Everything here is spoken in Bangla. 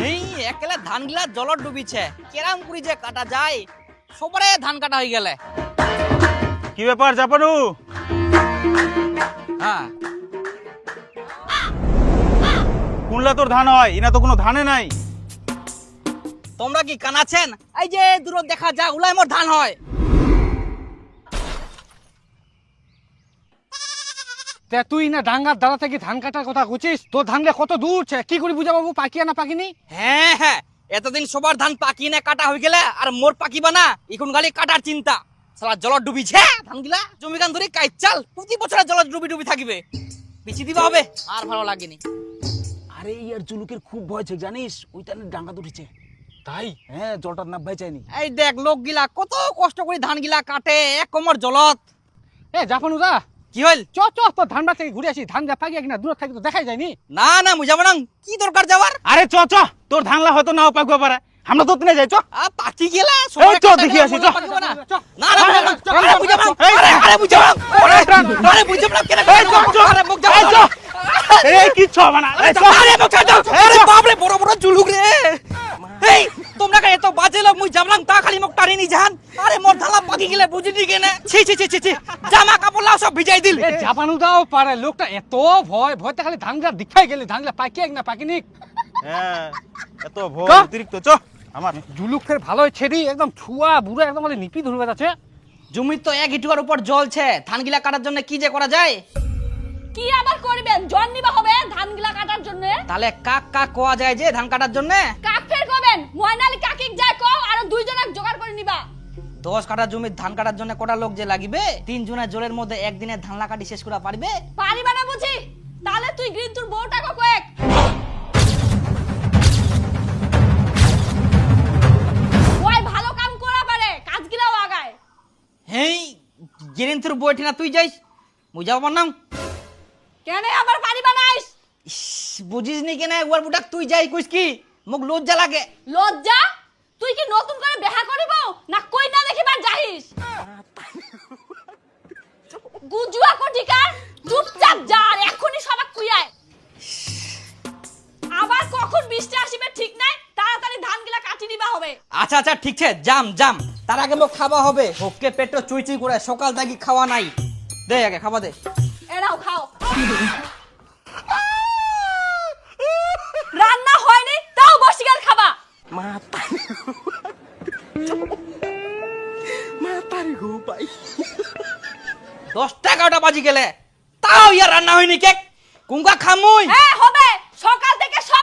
এই একলা ধান গিলা জলত ডুবিছে, কেরাম করে যে কাটা যায়, সবারে ধান কাটা হয়ে গেলে। কি ব্যাপার জাপানু? হ্যাঁ, কোনলা তোর ধান হয়? ইনা তো কোনো ধানে নাই। তোমরা কি কানাছেন? এই যে দূর দেখা যায় উলাই মোর ধান হয়। তে তুই না ডাঙ্গার দ্বারা থেকে ধান কাটার কথা কইছিস? তোর ধানটা কত দূর ছে, কি করে বুঝাবো পাকিয়া না পাকিনি? হ্যাঁ হ্যাঁ, এতদিন সবার ধান পাকি না কাটা হয়ে গেলে আর মোর পাকিবা না, এখন খালি কাটার চিন্তা। সালা জলত ডুবিছে ধান গিলা, জমি গান ধরে কাজ চাল, প্রতি বছর জলত ডুবি ডুবি থাকবে। বিচি দিবা হবে, আর ভালো লাগেনি। আরে ইয়ার জুলুকের খুব ভয় ছে জানিস, ওইটানে ডাঙ্গা উঠেছে। তাই? হ্যাঁ, জলটার নাম ভাই চাইনি। এই দেখ লোক গিলা কত কষ্ট করে ধান গিলা কাটে, এক কোমর জলত। এ জাপানুদা, কি হইল? চ চ তোর ধান বাদ থেকে ঘুরে আসি। ধান যা পাকিয়া কিনা দূর থেকে তো দেখাই যায়নি। না না, মুই যাবো না, কি দরকার যাওয়ার? আরে চ চ, তোর ধানলা হয়তো নাও পাকবা পারে, আমরা তো তিনে যাই। চ পাকি গেলে এই চ দেখি আসি, চ। না না, আরে মুই যাবো না, আরে মুই যাবো না, আরে মুই যাবো না, কেন? এই চ চ, আরে মুই যাবো এই চ। না। এই কি ছ বানা, এই চ। আরে মুই ছাড় দাও, আরে বাপ রে, বড় বড় জুলুক রে। এই তোমরা কে এত বাজে লোক, মুই যাবলাম তা খালি মোক টানি নি জান। আরে মোর ধালা পাকি গেলে বুঝিনি কেনে? ছি ছি ছি ছি ছি, জামা কাপড় লাও সব ভিজাই দিল। এ জাপানুদাও পারে, লোকটা এত ভয়তে খালি ধান গা দেখাই গেলে ধান গা পাকিয়া কিনা পাকিনি। হ্যাঁ, এত ভয় চ। অতিরিক্ত। চ আমার জুলুক ফের ভালোই ছেড়ি, একদম ছুয়া বুড়া একদম মানে নিপি ধরবে যাচ্ছে। জমির তো এক ইটুকার উপর জলছে, ধান গিলা কাটার জন্য কি যে করা যায়? কি আবার করবেন? জন নিবা হবে ধানগুলা কাটার জন্য। তাহলে কাক কাক কোয়া যায় যে ধান কাটার জন্য? কাক ফের করবেন, ময়নালি কাকিক যায় কও আর দুইজনক জোগাড় করে নিবা। 10 কাঠা জমির ধান কাটার জন্য কটা লোক যে লাগিবে? 3 জনের জলের মধ্যে একদিনে ধান কাটি শেষ করা পারবে? পারিবা না বুঝি? তাহলে তুই গ্রিন্তুর বউটাকে কয়েক। ওই ভালো কাম করা পারে, কাজগুলাও আগায়। হেই গিরিন্থুর বইটি না তুই যাইস, মুই যাবো না। কেন আবার পারিবা নাইস? বুঝিস নি কেন? ওর বুটাক তুই যাই কইস কি? মুখ লজ্জা লাগে। লজ্জা? তুই কি নতুন করে বিয়া করিব না কই না দেখিবার যাইস? গুজুয়া কোটিকার, চুপচাপ যা আর এখনি সবাক কুইয়ায়। আবার কখন বৃষ্টি আসিবে ঠিক নাই, তাড়াতাড়ি ধানগুলা কাটি নিবা হবে। আচ্ছা আচ্ছা ঠিক আছে, জাম জাম, তার আগে মোক খাওয়া হবে। হোককে পেটটা চুই চুই করে, সকাল থেকে খাওয়া নাই। দে আগে খাওয়া দে। এরাও খাও। রান্না হয়নি তাও বসিগার খাবা। মাতারি গো ভাই। 10টা 11টা বাজি গেলে তাও ইয়ার রান্না হয়নি কেক। কুঙ্কা খামুই। হ্যাঁ